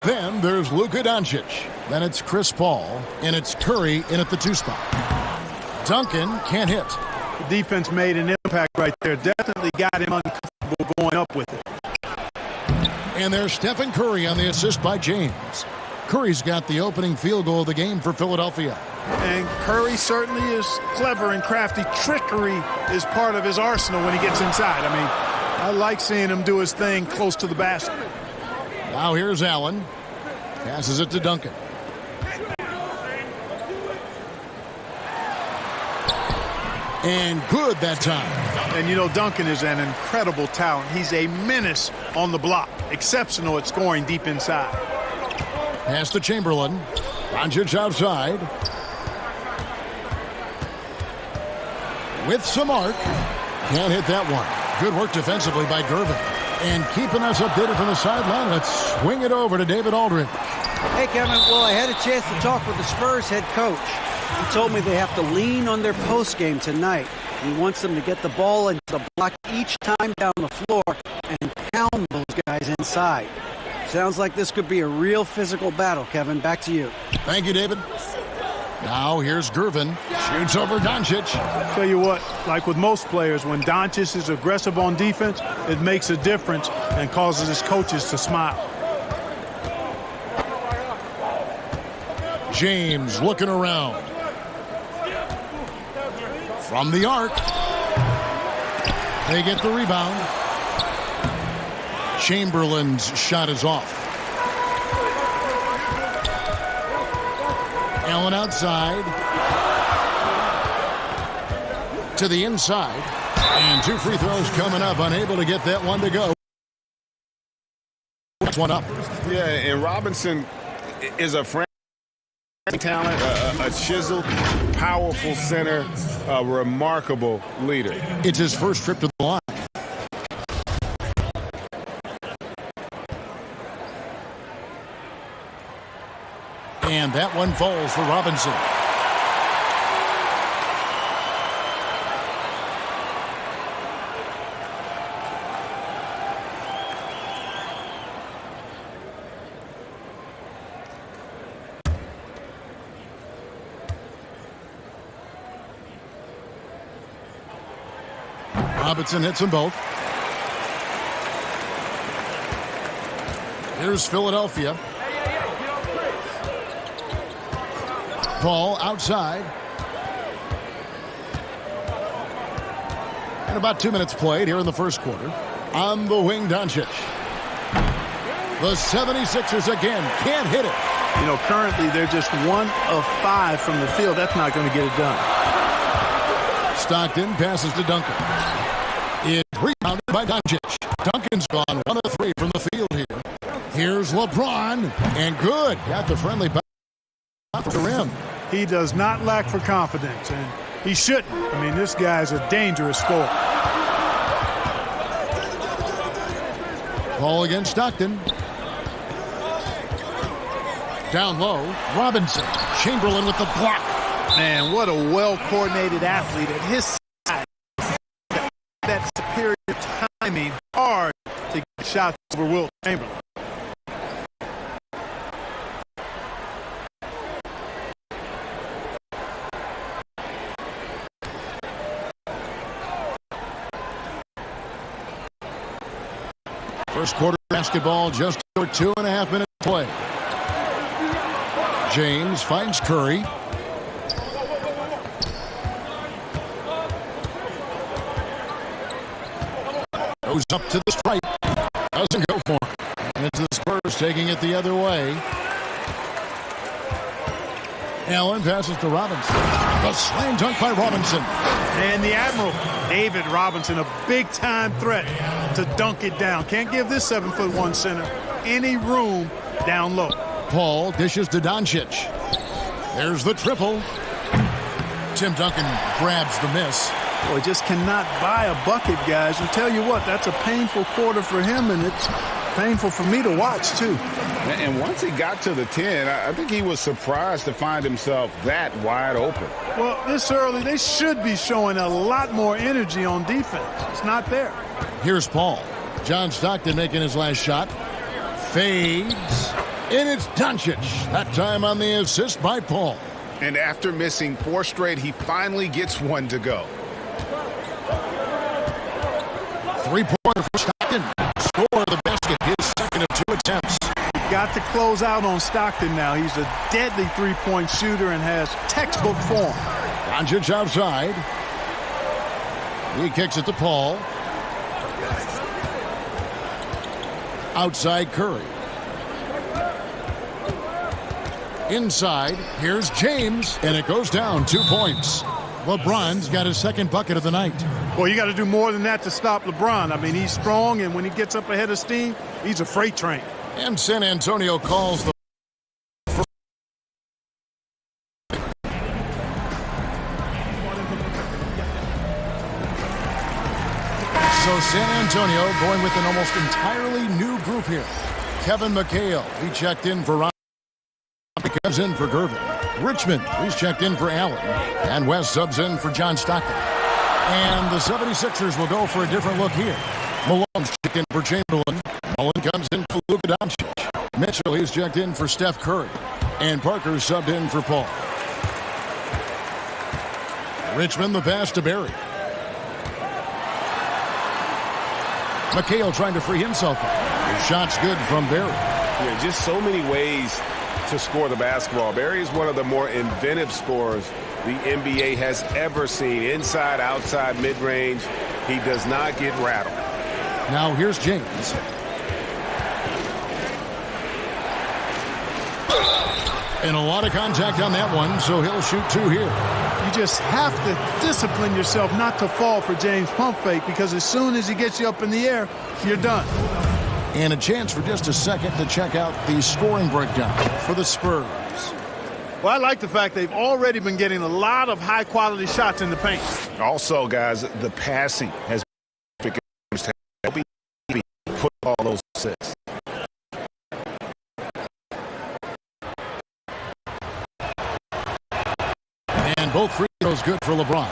Then there's Luka Doncic. Then it's Chris Paul. And it's Curry in at the 2 spot. Duncan can't hit. The defense made an impact right there. Definitely got him uncomfortable going up with it. And there's Stephen Curry on the assist by James. Curry's got the opening field goal of the game for Philadelphia. And Curry certainly is clever and crafty. Trickery is part of his arsenal when he gets inside. I mean, I like seeing him do his thing close to the basket. Now here's Allen. Passes it to Duncan. And good that time. And, you know, Duncan is an incredible talent. He's a menace on the block. Exceptional at scoring deep inside. Pass to Chamberlain. Doncic outside. With some arc. Can't hit that one. Good work defensively by Gervin. And keeping us updated from the sideline, let's swing it over to David Aldridge. Hey, Kevin. Well, I had a chance to talk with the Spurs head coach. He told me they have to lean on their post game tonight. He wants them to get the ball into the block each time down the floor and pound those guys inside. Sounds like this could be a real physical battle, Kevin. Back to you. Thank you, David. Now here's Gervin. Shoots over Doncic. Tell you what, like with most players, when Doncic is aggressive on defense, it makes a difference and causes his coaches to smile. James looking around. From the arc. They get the rebound. Chamberlain's shot is off. Allen outside. To the inside. And 2 free throws coming up. Unable to get that one to go. That's one up. Yeah, and Robinson is a talent, a chiseled, powerful center, a remarkable leader. It's his first trip to the line. And that one falls for Robinson. Robinson hits them both. Here's Philadelphia. Paul outside. And about 2 minutes played here in the first quarter. On the wing, Doncic. The 76ers again can't hit it. You know, currently they're just 1 of 5 from the field. That's not going to get it done. Stockton passes to Duncan. It's rebounded by Doncic. Duncan's gone 1 of 3 from the field here. Here's LeBron. And good. Got the friendly back to the rim. He does not lack for confidence, and he shouldn't. I mean, this guy's a dangerous scorer. Ball against Stockton. Down low, Robinson. Chamberlain with the block. Man, what a well-coordinated athlete at his side. That superior timing, hard to get shots over Wilt Chamberlain. First quarter basketball, just over 2.5 minutes play. James finds Curry. Goes up to the stripe. Doesn't go for him. And it's the Spurs taking it the other way. Allen passes to Robinson. The slam dunk by Robinson. And the Admiral, David Robinson, a big-time threat to dunk it down. Can't give this 7'1" center any room down low. Paul dishes to Doncic. There's the triple. Tim Duncan grabs the miss. Boy, just cannot buy a bucket, guys. And tell you what, that's a painful quarter for him, and it's painful for me to watch, too. And once he got to the 10, I think he was surprised to find himself that wide open. Well, this early, they should be showing a lot more energy on defense. It's not there. Here's Paul. John Stockton making his last shot. Fades. And it's Doncic. That time on the assist by Paul. And after missing 4 straight, he finally gets one to go. Three-pointer for Stockton. Score the basket, his second of 2 attempts. Got to close out on Stockton now. He's a deadly three-point shooter and has textbook form. Doncic outside. He kicks it to Paul. Outside Curry. Inside, here's James, and it goes down 2 points. LeBron's got his second bucket of the night. Well, you got to do more than that to stop LeBron. I mean, he's strong, and when he gets up ahead of steam, he's a freight train. And San Antonio calls the So San Antonio going with an almost entirely new group here. Kevin McHale, he checked in for Ron. He comes in for Gervin. Richmond, he's checked in for Allen. And West subs in for John Stockton. And the 76ers will go for a different look here. Malone's checked in for Chamberlain. Mullen comes in for Luka Doncic. Mitchell, he's checked in for Steph Curry. And Parker subbed in for Paul. Richmond, the pass to Barry. McHale trying to free himself up. His shot's good from Barry. Yeah, just so many ways to score the basketball. Barry is one of the more inventive scorers the NBA has ever seen. Inside, outside, mid-range. He does not get rattled. Now here's James. And a lot of contact on that one, so he'll shoot 2 here. You just have to discipline yourself not to fall for James' pump fake, because as soon as he gets you up in the air, you're done. And a chance for just a second to check out the scoring breakdown for the Spurs. Well, I like the fact they've already been getting a lot of high-quality shots in the paint. Also, guys, the passing has been helping put all those assists. And both free throws good for LeBron.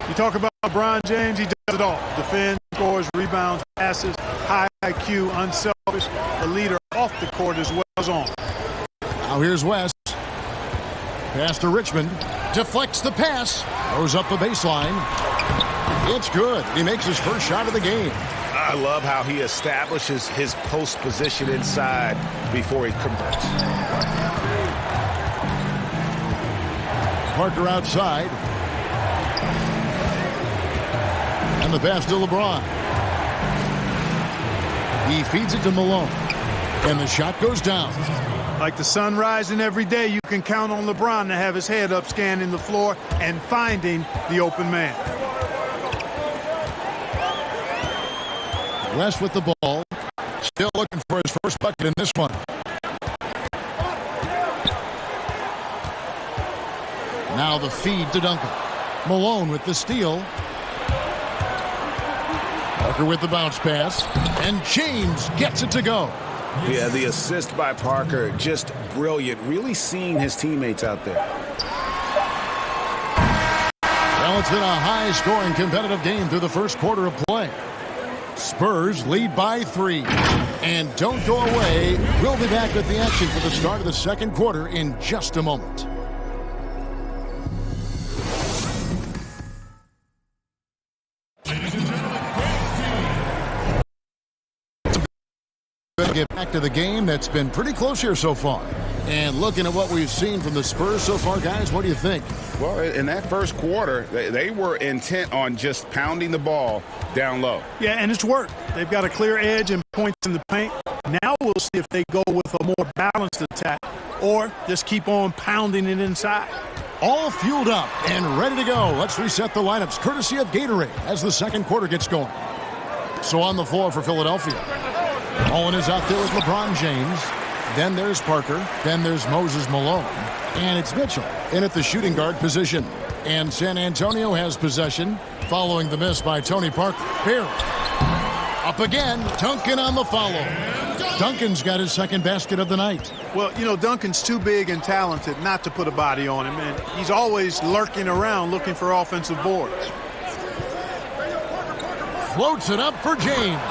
You talk about LeBron James, he does it all. Defends, scores, rebounds, passes, high IQ, unselfish, a leader off the court as well as on. Now here's West. Pass to Richmond. Deflects the pass. Throws up the baseline. It's good. He makes his first shot of the game. I love how he establishes his post position inside before he converts. Parker outside. And the pass to LeBron. He feeds it to Malone. And the shot goes down. Like the sun rising every day, you can count on LeBron to have his head up scanning the floor and finding the open man. West with the ball. Still looking for his first bucket in this one. Now the feed to Duncan. Malone with the steal. Parker with the bounce pass. And James gets it to go. Yeah, the assist by Parker, just brilliant. Really seeing his teammates out there. Well, it's been a high-scoring competitive game through the first quarter of play. Spurs lead by 3. And don't go away. We'll be back with the action for the start of the second quarter in just a moment. Get back to the game that's been pretty close here so far. And looking at what we've seen from the Spurs so far, guys, what do you think? Well, in that first quarter, they were intent on just pounding the ball down low. Yeah, and it's worked. They've got a clear edge and points in the paint. Now we'll see if they go with a more balanced attack or just keep on pounding it inside. All fueled up and ready to go. Let's reset the lineups courtesy of Gatorade as the second quarter gets going. So on the floor for Philadelphia, Mullen is out there with LeBron James. Then there's Parker. Then there's Moses Malone. And it's Mitchell in at the shooting guard position. And San Antonio has possession following the miss by Tony Parker. Barry. Up again. Duncan on the follow. Duncan's got his second basket of the night. Well, you know, Duncan's too big and talented not to put a body on him. And he's always lurking around looking for offensive boards. Floats it up for James.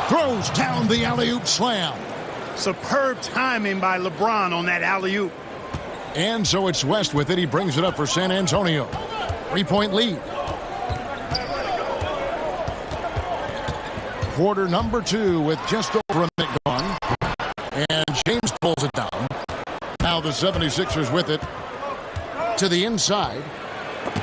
Throws down the alley-oop slam. Superb timing by LeBron on that alley-oop. And so it's West with it. He brings it up for San Antonio. 3-point lead. Quarter number 2 with just over a minute gone. And James pulls it down. Now the 76ers with it to the inside.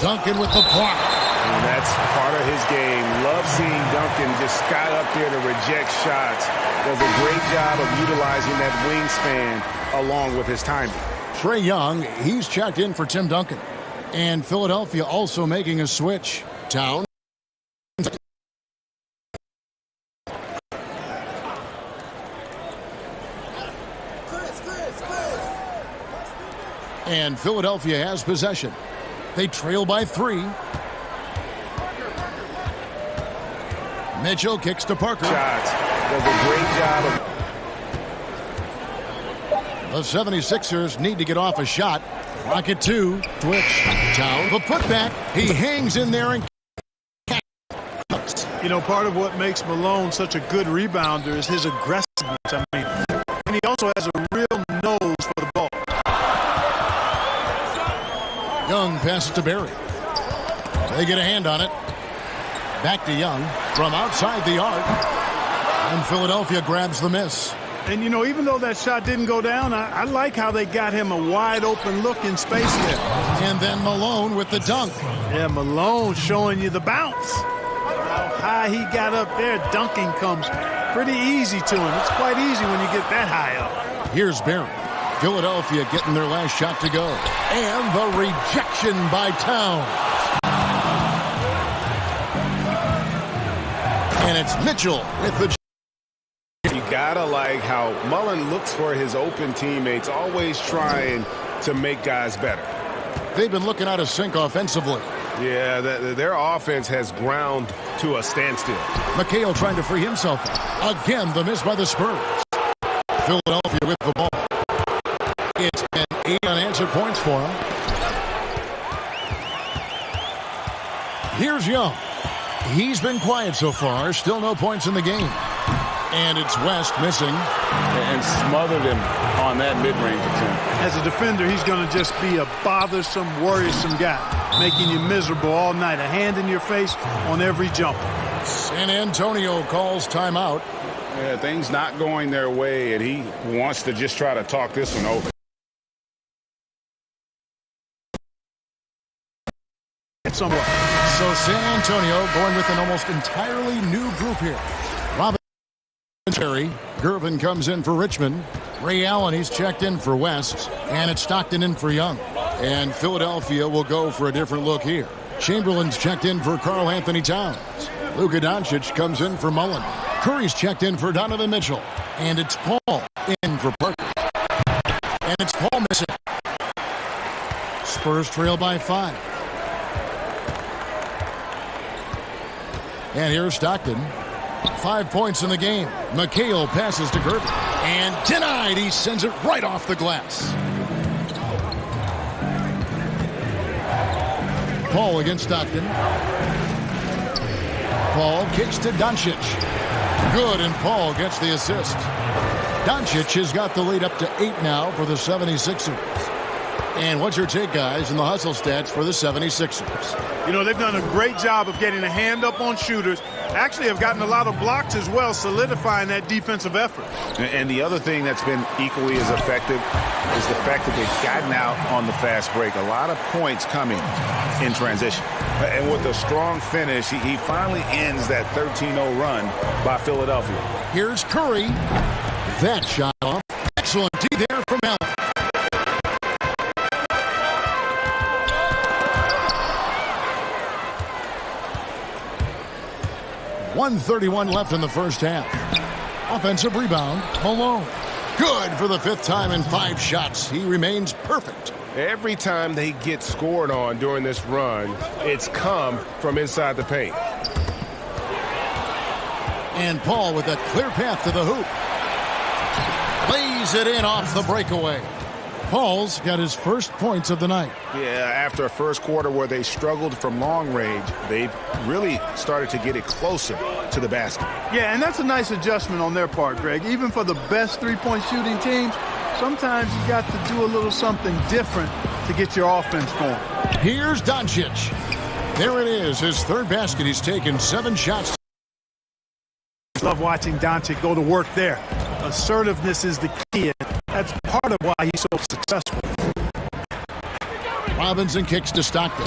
Duncan with the block. And that's part of his game. Love seeing Duncan just sky up there to reject shots. Does a great job of utilizing that wingspan along with his timing. Trae Young, he's checked in for Tim Duncan. And Philadelphia also making a switch. Towns. And Philadelphia has possession. They trail by 3. Mitchell kicks to Parker. Shots. Does a great job of... The 76ers need to get off a shot. Rocket 2. Twitch. Town. The putback. He hangs in there and... You know, part of what makes Malone such a good rebounder is his aggressiveness. I mean, and he also has a real nose for the ball. Young passes to Barry. They get a hand on it. Back to Young from outside the arc. And Philadelphia grabs the miss. And, you know, even though that shot didn't go down, I like how they got him a wide-open look in space there. And then Malone with the dunk. Yeah, Malone showing you the bounce. How high he got up there, dunking comes pretty easy to him. It's quite easy when you get that high up. Here's Barry. Philadelphia getting their last shot to go. And the rejection by Towns. And it's Mitchell with the... You gotta like how Mullen looks for his open teammates, always trying to make guys better. They've been looking out of sync offensively. Yeah, their offense has ground to a standstill. McHale trying to free himself. Again, the miss by the Spurs. Philadelphia with the ball. It's been 8 unanswered points for him. Here's Young. He's been quiet so far. Still no points in the game. And it's West missing. And smothered him on that mid-range attempt. As a defender, he's going to just be a bothersome, worrisome guy, making you miserable all night. A hand in your face on every jump. San Antonio calls timeout. Yeah, things not going their way, and he wants to just try to talk this one over. Somewhat. So San Antonio going with an almost entirely new group here. Robin Terry. Gervin comes in for Richmond. Ray Allen, he's checked in for West. And it's Stockton in for Young. And Philadelphia will go for a different look here. Chamberlain's checked in for Karl Anthony Towns. Luka Doncic comes in for Mullen. Curry's checked in for Donovan Mitchell. And it's Paul in for Parker. And it's Paul missing. Spurs trail by 5. And here's Stockton. 5 points in the game. McHale passes to Gervin. And denied. He sends it right off the glass. Paul against Stockton. Paul kicks to Doncic. Good, and Paul gets the assist. Doncic has got the lead up to 8 now for the 76ers. And what's your take, guys, in the hustle stats for the 76ers? You know, they've done a great job of getting a hand up on shooters. Actually have gotten a lot of blocks as well, solidifying that defensive effort. And the other thing that's been equally as effective is the fact that they've gotten out on the fast break. A lot of points coming in transition. And with a strong finish, he finally ends that 13-0 run by Philadelphia. Here's Curry. That shot off. Excellent D there from Allen. 1:31 left in the first half. Offensive rebound, Malone. Good for the 5th time in 5 shots. He remains perfect. Every time they get scored on during this run, it's come from inside the paint. And Paul with a clear path to the hoop. Lays it in off the breakaway. Paul's got his first points of the night. Yeah, after a first quarter where they struggled from long range, they've really started to get it closer to the basket. Yeah, and that's a nice adjustment on their part, Greg. Even for the best three-point shooting teams, sometimes you got to do a little something different to get your offense going. Here's Doncic. There it is, his third basket. He's taken 7 shots. Love watching Doncic go to work there. Assertiveness is the key. That's part of why he's so successful. Robinson kicks to Stockton.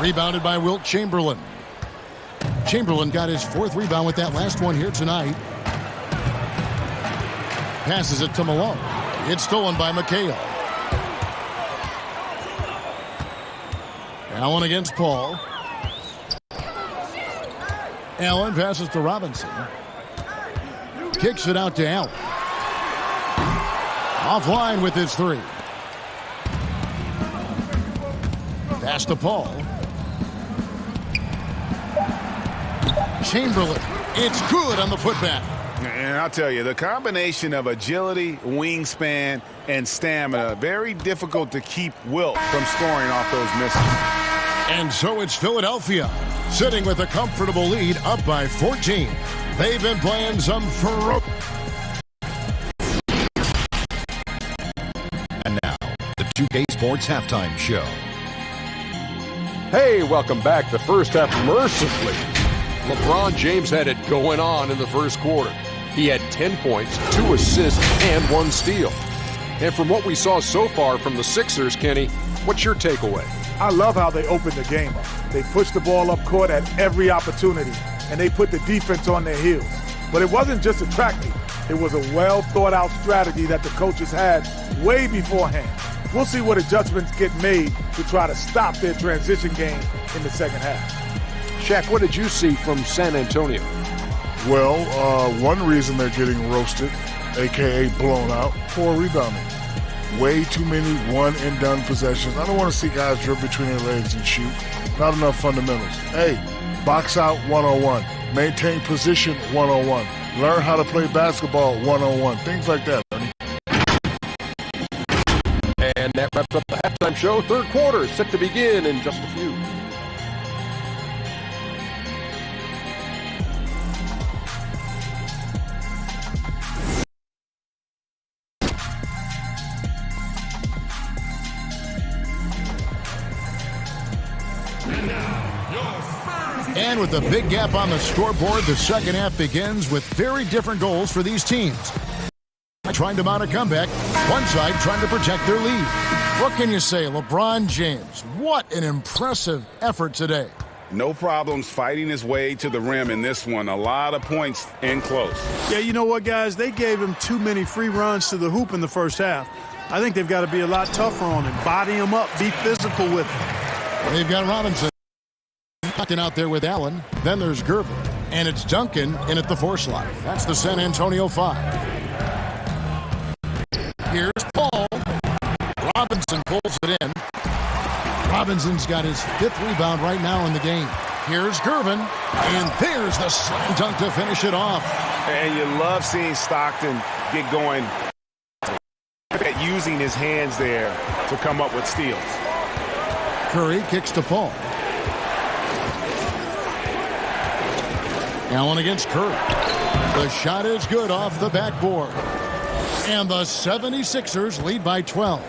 Rebounded by Wilt Chamberlain. Chamberlain got his 4th rebound with that last one here tonight. Passes it to Malone. It's stolen by McHale. Allen against Paul. Allen passes to Robinson. Kicks it out to Allen. Offline with his 3. Pass to Paul. Chamberlain. It's good on the putback. And I'll tell you, the combination of agility, wingspan, and stamina, very difficult to keep Wilt from scoring off those misses. And so it's Philadelphia, sitting with a comfortable lead, up by 14. They've been playing some ferocious. And now, the 2K Sports Halftime Show. Hey, welcome back. The first half mercifully. LeBron James had it going on in the first quarter. He had 10 points, 2 assists, and 1 steal. And from what we saw so far from the Sixers, Kenny, what's your takeaway? I love how they opened the game up. They pushed the ball up court at every opportunity, and they put the defense on their heels. But it wasn't just a track meet. It was a well-thought-out strategy that the coaches had way beforehand. We'll see what adjustments get made to try to stop their transition game in the second half. Shaq, what did you see from San Antonio? Well, one reason they're getting roasted, a.k.a. blown out, poor rebounding. Way too many one-and-done possessions. I don't want to see guys dribble between their legs and shoot. Not enough fundamentals. Hey, box out 101. Maintain position 101. Learn how to play basketball 101. Things like that, Ernie. And that wraps up the halftime show. Third quarter is set to begin in just a few. And with a big gap on the scoreboard, the second half begins with very different goals for these teams. Trying to mount a comeback, one side trying to protect their lead. What can you say, LeBron James? What an impressive effort today. No problems fighting his way to the rim in this one. A lot of points in close. Yeah, you know what, guys? They gave him too many free runs to the hoop in the first half. I think they've got to be a lot tougher on him. Body him up, be physical with him. They've got Robinson out there with Allen. Then there's Gervin. And it's Duncan in at the 4 slot. That's the San Antonio 5. Here's Paul. Robinson pulls it in. Robinson's got his 5th rebound right now in the game. Here's Gervin. And there's the slam dunk to finish it off. And you love seeing Stockton get going, using his hands there to come up with steals. Curry kicks to Paul. Allen against Curry. The shot is good off the backboard. And the 76ers lead by 12.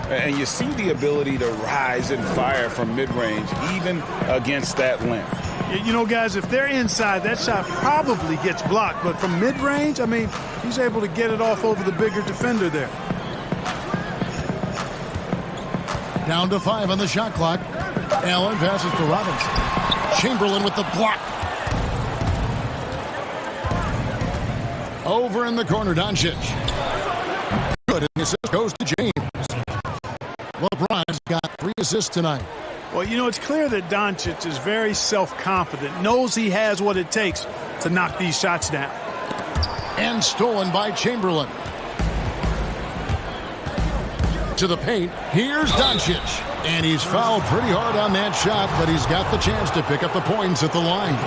And you see the ability to rise and fire from mid-range, even against that length. You know, guys, if they're inside, that shot probably gets blocked. But from mid-range, I mean, he's able to get it off over the bigger defender there. Down to 5 on the shot clock. Allen passes to Robinson. Chamberlain with the block. Over in the corner, Doncic. Good, and the assist goes to James. LeBron's got 3 assists tonight. Well, you know, it's clear that Doncic is very self-confident, knows he has what it takes to knock these shots down. And stolen by Chamberlain. To the paint, here's Doncic. And he's fouled pretty hard on that shot, but he's got the chance to pick up the points at the line.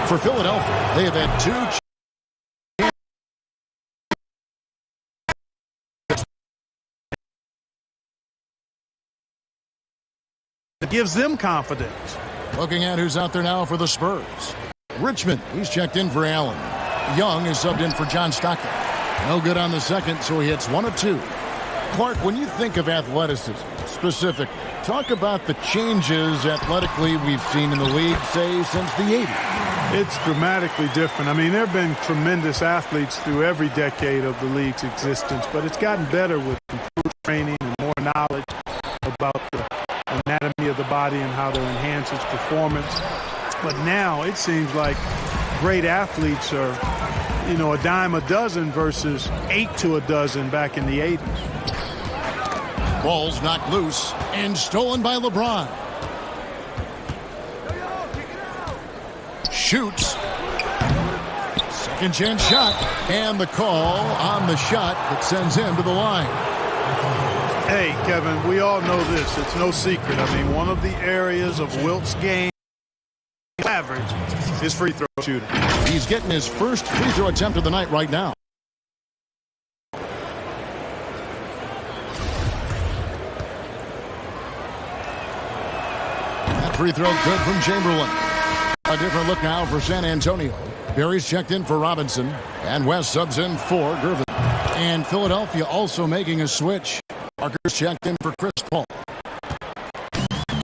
For Philadelphia, they have had 2 It gives them confidence. Looking at who's out there now for the Spurs. Richmond, he's checked in for Allen. Young is subbed in for John Stockton. No good on the second, so he hits 1 of 2. Clark, when you think of athleticism, specific, talk about the changes athletically we've seen in the league, say, since the 80s. It's dramatically different. I mean, there have been tremendous athletes through every decade of the league's existence, but it's gotten better with improved training and more knowledge about the anatomy of the body and how to enhance its performance. But now it seems like great athletes are, you know, a dime a dozen versus 8 to a dozen back in the 80s. Ball's knocked loose and stolen by LeBron. Shoots. Second chance shot. And the call on the shot that sends him to the line. Hey, Kevin, we all know this. It's no secret. I mean, one of the areas of Wilt's game average is free throw shooting. He's getting his first free throw attempt of the night right now. That free throw good from Chamberlain. A different look now for San Antonio. Barry's checked in for Robinson, and West subs in for Gervin. And Philadelphia also making a switch. Parker's checked in for Chris Paul.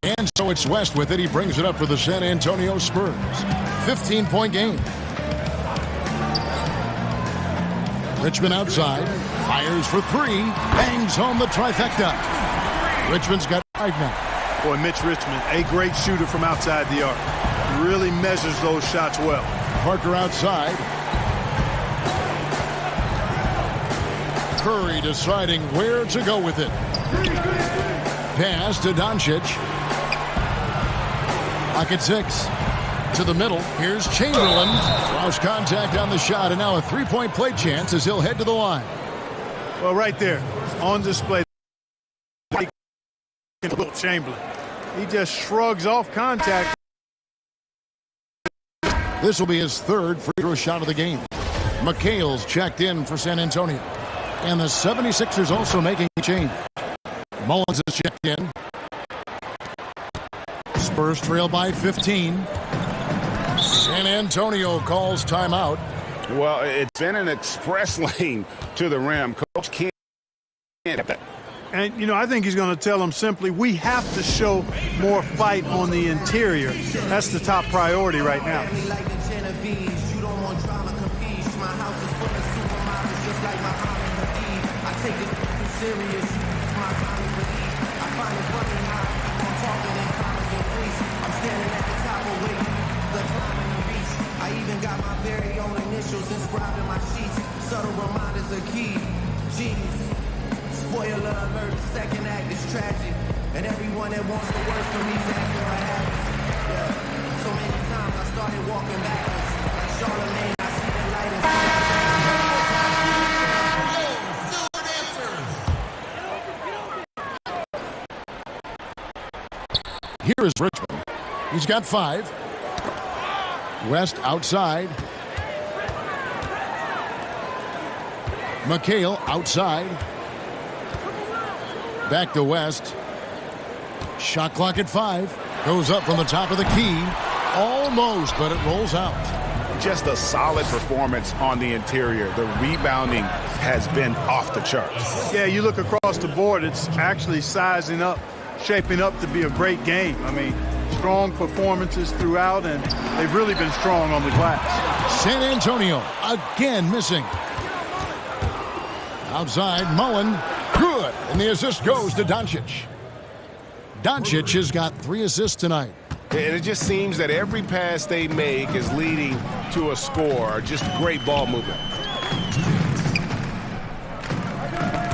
And so it's West with it. He brings it up for the San Antonio Spurs. 15-point game. Richmond outside. Fires for 3. Bangs home the trifecta. Richmond's got 5 now. Boy, Mitch Richmond, a great shooter from outside the arc. Really measures those shots well. Parker outside. Curry deciding where to go with it. Pass to Doncic. Pocket 6. To the middle. Here's Chamberlain. Lost contact on the shot, and now a three-point play chance as he'll head to the line. Well, right there, on display. Chamberlain. He just shrugs off contact. This will be his third free throw shot of the game. McHale's checked in for San Antonio. And the 76ers also making a change. Mullins is checked in. Spurs trail by 15. San Antonio calls timeout. Well, it's been an express lane to the rim. Coach can't have that. And, you know, I think he's going to tell them simply, we have to show more fight on the interior. That's the top priority right now. I even got my very own initials inscribed in my sheets. Subtle reminders are key. Genius. Spoiler alert, the second act is tragic. And everyone that wants the worst for me is asking what happens. Yeah. So many times I started walking backwards. Like Charlemagne, I see the light and Here is Richmond. He's got 5. West outside. McHale outside. Back to West. Shot clock at 5. Goes up from the top of the key. Almost, but it rolls out. Just a solid performance on the interior. The rebounding has been off the charts. Yeah, you look across the board, it's actually sizing up, shaping up to be a great game. I mean, strong performances throughout, and they've really been strong on the glass. San Antonio again missing. Outside, Mullen. Good. And the assist goes to Doncic. Doncic has got 3 assists tonight. And it just seems that every pass they make is leading to a score. Just great ball movement.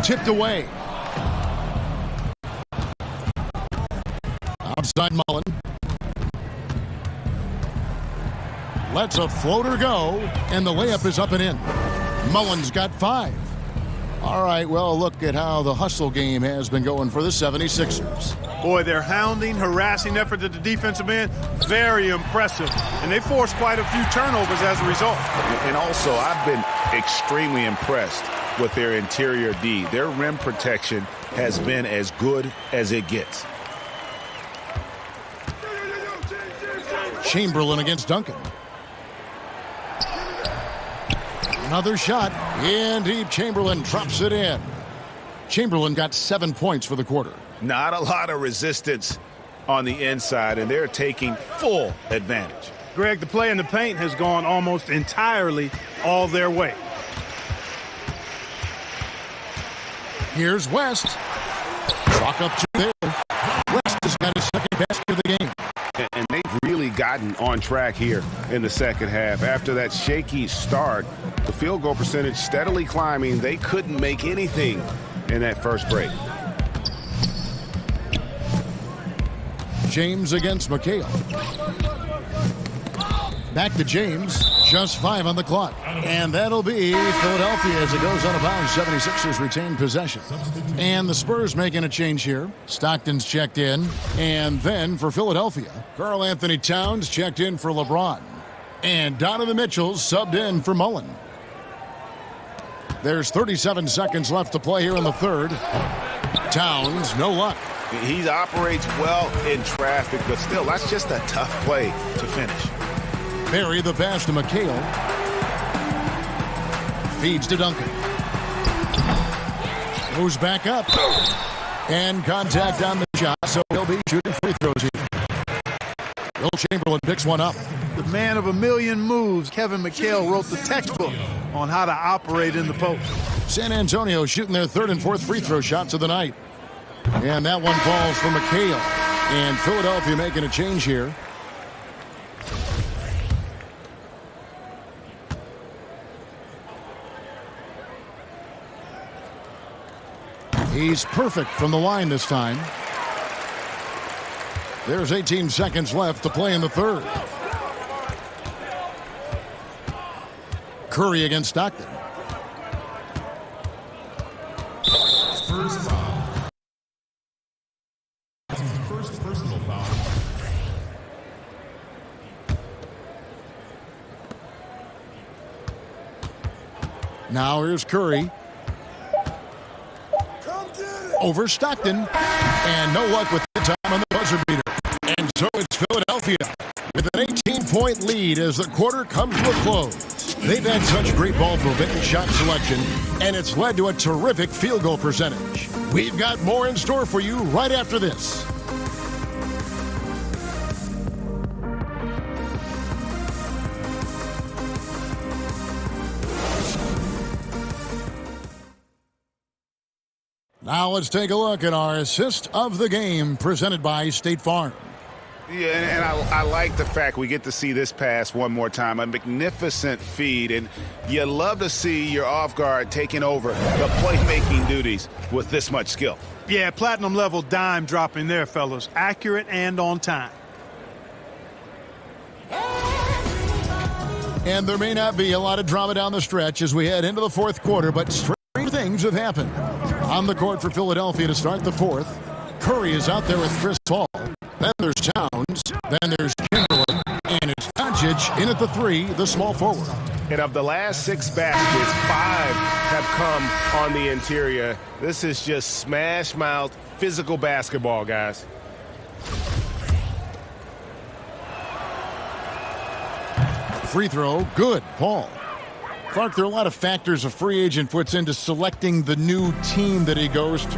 Tipped away. Outside Mullen. Lets a floater go, and the layup is up and in. Mullen's got 5. All right, well, look at how the hustle game has been going for the 76ers. Boy, their hounding, harassing effort at the defensive end, very impressive. And they forced quite a few turnovers as a result. And also, I've been extremely impressed with their interior D. Their rim protection has been as good as it gets. Chamberlain against Duncan. Another shot. In deep, Chamberlain drops it in. Chamberlain got 7 points for the quarter. Not a lot of resistance on the inside, and they're taking full advantage. Greg, the play in the paint has gone almost entirely all their way. Here's West. Walk up to there. West has got his second basket of the game. And they've really gotten on track here in the second half. After that shaky start, the field goal percentage steadily climbing. They couldn't make anything in that first break. James against McHale. Back to James. Just 5 on the clock. And that'll be Philadelphia as it goes out of bounds. 76ers retain possession. And the Spurs making a change here. Stockton's checked in. And then for Philadelphia, Karl Anthony Towns checked in for LeBron. And Donovan Mitchell subbed in for Mullen. There's 37 seconds left to play here in the third. Towns, no luck. He operates well in traffic, but still, that's just a tough play to finish. Barry the pass to McHale. Feeds to Duncan. Goes back up. And contact on the shot, so he'll be shooting free throws here. Will Chamberlain picks one up. The man of a million moves, Kevin McHale, wrote the textbook on how to operate in the post. San Antonio shooting their third and fourth free throw shots of the night. And that one falls for McHale. And Philadelphia making a change here. He's perfect from the line this time. There's 18 seconds left to play in the third. Curry against Stockton. Spurs foul. First personal foul. Now here's Curry. Over Stockton. And no luck with the time on the buzzer beater. And so it's Philadelphia with an 18-point lead as the quarter comes to a close. They've had such great ball movement and shot selection, and it's led to a terrific field goal percentage. We've got more in store for you right after this. Now let's take a look at our assist of the game presented by State Farm. Yeah, and I like the fact we get to see this pass one more time. A magnificent feed, and you love to see your off guard taking over the playmaking duties with this much skill. Yeah, platinum level dime dropping there, fellas. Accurate and on time. And there may not be a lot of drama down the stretch as we head into the fourth quarter, but strange things have happened. On the court for Philadelphia to start the fourth, Curry is out there with Chris Paul. Then there's Towns. Then there's Chamberlain. And it's Doncic in at the three, the small forward. And of the last 6 baskets, 5 have come on the interior. This is just smash mouth, physical basketball, guys. Free throw, good, Paul. Clark, there are a lot of factors a free agent puts into selecting the new team that he goes to.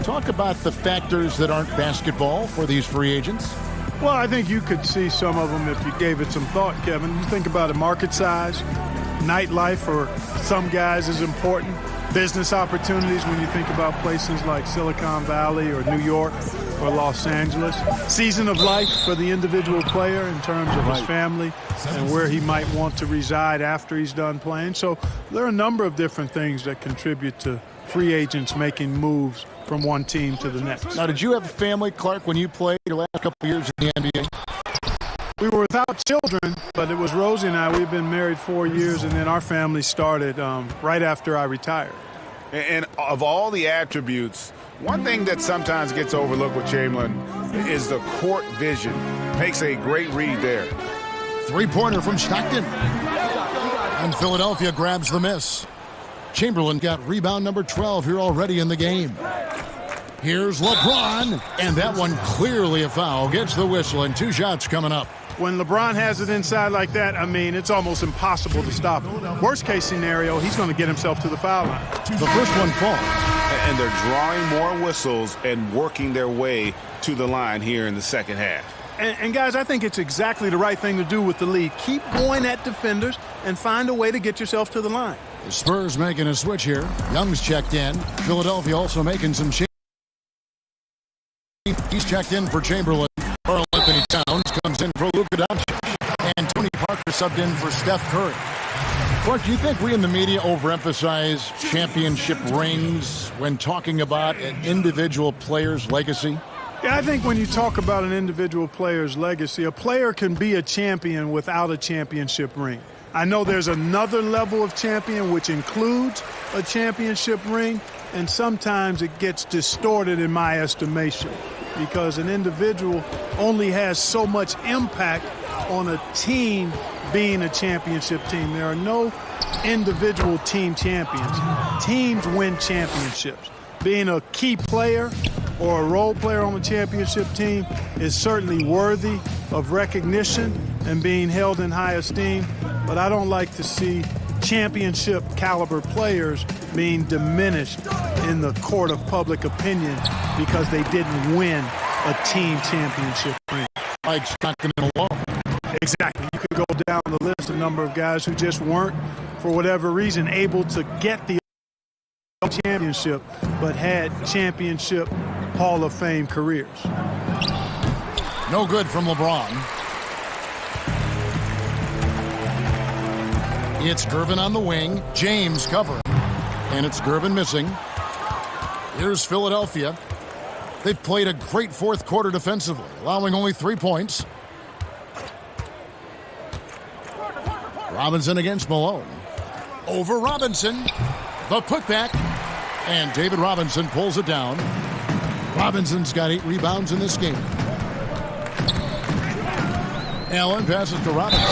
Talk about the factors that aren't basketball for these free agents. Well, I think you could see some of them if you gave it some thought, Kevin. You think about a market size, nightlife for some guys is important, business opportunities when you think about places like Silicon Valley or New York or Los Angeles, season of life for the individual player in terms of his family and where he might want to reside after he's done playing. So there are a number of different things that contribute to free agents making moves from one team to the next. Now, did you have a family, Clark, when you played the last couple of years in the NBA? We were without children, but it was Rosie and I. We've been married 4 years, and then our family started right after I retired. And of all the attributes, one thing that sometimes gets overlooked with Chamberlain is the court vision. Makes a great read there. Three-pointer from Stockton. And Philadelphia grabs the miss. Chamberlain got rebound number 12 here already in the game. Here's LeBron, and that one clearly a foul. Gets the whistle, and 2 shots coming up. When LeBron has it inside like that, I mean, it's almost impossible to stop him. Worst case scenario, he's going to get himself to the foul line. The first one falls. And they're drawing more whistles and working their way to the line here in the second half. And guys, I think it's exactly the right thing to do with the lead. Keep going at defenders and find a way to get yourself to the line. The Spurs making a switch here. Young's checked in. Philadelphia also making some changes. He's checked in for Chamberlain. Karl Anthony Towns comes in for Luka Doncic. And Tony Parker subbed in for Steph Curry. Clark, do you think we in the media overemphasize championship rings when talking about an individual player's legacy? Yeah, I think when you talk about an individual player's legacy, a player can be a champion without a championship ring. I know there's another level of champion which includes a championship ring, and sometimes it gets distorted in my estimation because an individual only has so much impact on a team being a championship team. There are no individual team champions. Teams win championships. Being a key player or a role player on the championship team is certainly worthy of recognition and being held in high esteem, but I don't like to see championship caliber players being diminished in the court of public opinion because they didn't win a team championship ring. Like Stockton and Malone. Exactly. You could go down the list, a number of guys who just weren't, for whatever reason, able to get the championship, but had championship Hall of Fame careers. No good from LeBron. It's Gervin on the wing. James covering. And it's Gervin missing. Here's Philadelphia. They've played a great fourth quarter defensively, allowing only 3 points. Robinson against Malone. Over Robinson. The putback. And David Robinson pulls it down. Robinson's got 8 rebounds in this game. Allen passes to Robinson.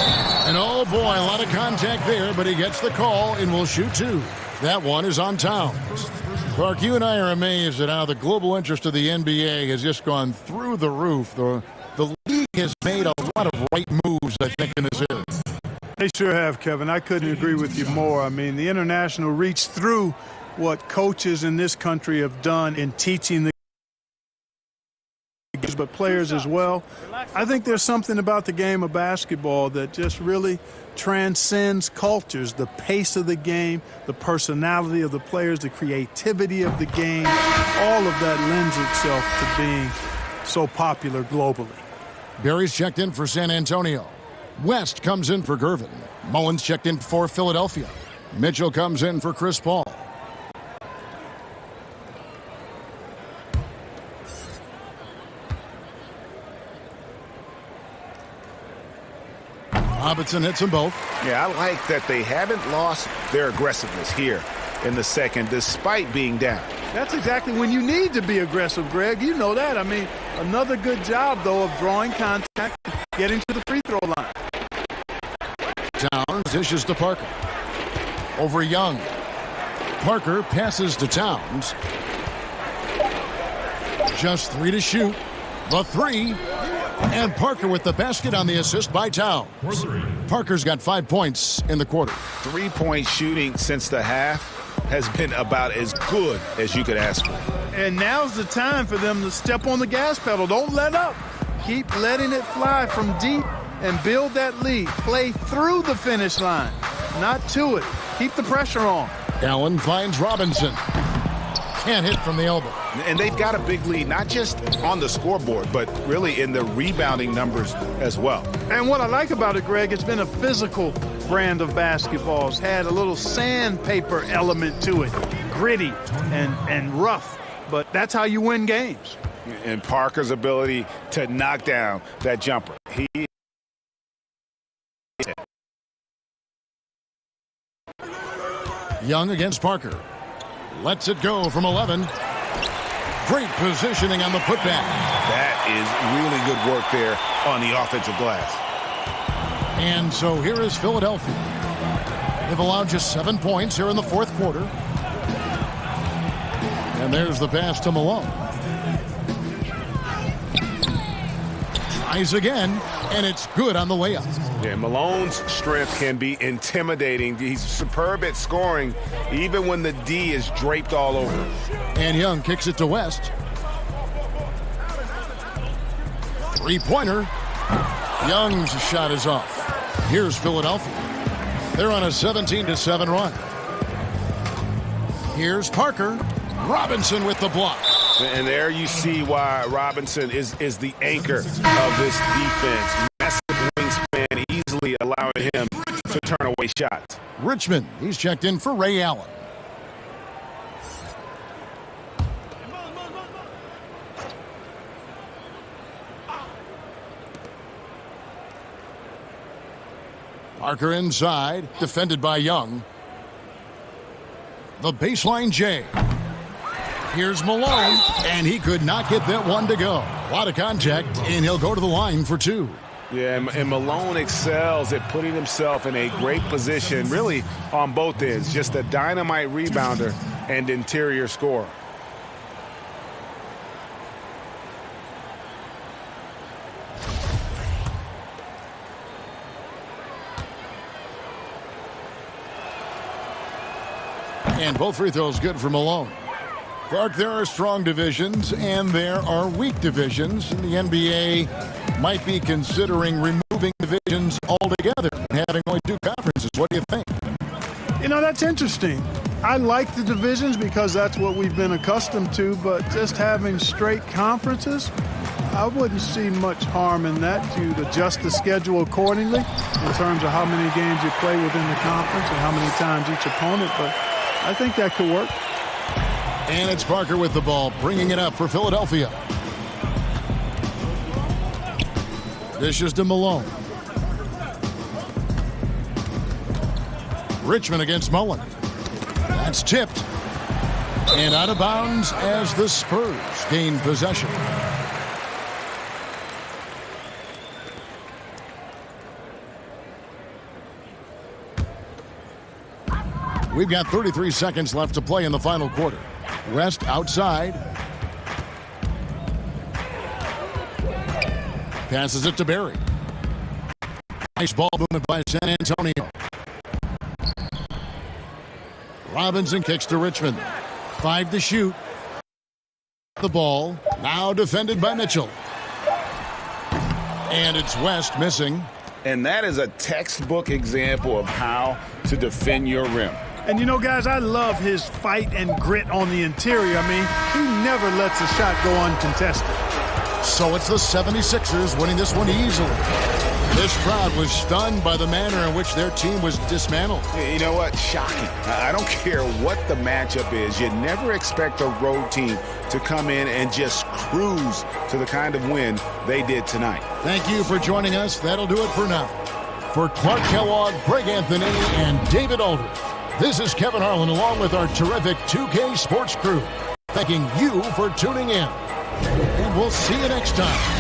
And oh boy, a lot of contact there, but he gets the call and will shoot 2. That one is on Towns. Clark, you and I are amazed at how the global interest of the NBA has just gone through the roof. The league has made a lot of right moves, I think, in this area. They sure have, Kevin. I couldn't agree with you more. I mean, the international reached through what coaches in this country have done in teaching the games, but players as well. I think there's something about the game of basketball that just really transcends cultures. The pace of the game, the personality of the players, the creativity of the game, all of that lends itself to being so popular globally. Barry's checked in for San Antonio. West comes in for Gervin. Mullins checked in for Philadelphia. Mitchell comes in for Chris Paul. Robinson hits them both. Yeah, I like that they haven't lost their aggressiveness here in the second despite being down. That's exactly when you need to be aggressive, Greg. You know that. I mean, another good job, though, of drawing contact, getting to the free throw line. Towns dishes to Parker. Over Young. Parker passes to Towns. Just 3 to shoot. The 3. And Parker with the basket on the assist by Towns. Parker's got 5 points in the quarter. 3-point shooting since the half has been about as good as you could ask for. And now's the time for them to step on the gas pedal. Don't let up. Keep letting it fly from deep and build that lead. Play through the finish line, not to it. Keep the pressure on. Allen finds Robinson. Can't hit from the elbow. And they've got a big lead, not just on the scoreboard, but really in the rebounding numbers as well. And what I like about it, Greg, it's been a physical brand of basketball. It's had a little sandpaper element to it, gritty and rough. But that's how you win games. And Parker's ability to knock down that jumper. Young against Parker. Lets it go from 11. Great positioning on the putback. That is really good work there on the offensive glass. And so here is Philadelphia. They've allowed just 7 points here in the fourth quarter. And there's the pass to Malone. Tries again, and it's good on the layup. Yeah, Malone's strength can be intimidating. He's superb at scoring, even when the D is draped all over. And Young kicks it to West. Three-pointer. Young's shot is off. Here's Philadelphia. They're on a 17-7 run. Here's Parker. Robinson with the block. And there you see why Robinson is the anchor of this defense. Massive wingspan, easily allowing him to turn away shots. Richmond, he's checked in for Ray Allen. Parker inside, defended by Young. The baseline J. Here's Malone, and he could not get that one to go. A lot of contact, and he'll go to the line for two. Yeah, and Malone excels at putting himself in a great position, really on both ends. Just a dynamite rebounder and interior scorer. And both free throws good for Malone. Clark, there are strong divisions and there are weak divisions. And the NBA might be considering removing divisions altogether and having only two conferences. What do you think? You know, that's interesting. I like the divisions because that's what we've been accustomed to, but just having straight conferences, I wouldn't see much harm in that. You'd adjust the schedule accordingly in terms of how many games you play within the conference and how many times each opponent, but I think that could work. And it's Parker with the ball, bringing it up for Philadelphia. Dishes to Malone. Richmond against Mullen. That's tipped. And out of bounds as the Spurs gain possession. We've got 33 seconds left to play in the final quarter. West outside. Passes it to Barry. Nice ball movement by San Antonio. Robinson kicks to Richmond. 5 to shoot. The ball now defended by Mitchell. And it's West missing. And that is a textbook example of how to defend your rim. And you know, guys, I love his fight and grit on the interior. I mean, he never lets a shot go uncontested. So it's the 76ers winning this one easily. This crowd was stunned by the manner in which their team was dismantled. You know what? Shocking. I don't care what the matchup is. You never expect a road team to come in and just cruise to the kind of win they did tonight. Thank you for joining us. That'll do it for now. For Clark Kellogg, Greg Anthony, and David Aldridge, this is Kevin Harlan along with our terrific 2K Sports crew, thanking you for tuning in. And we'll see you next time.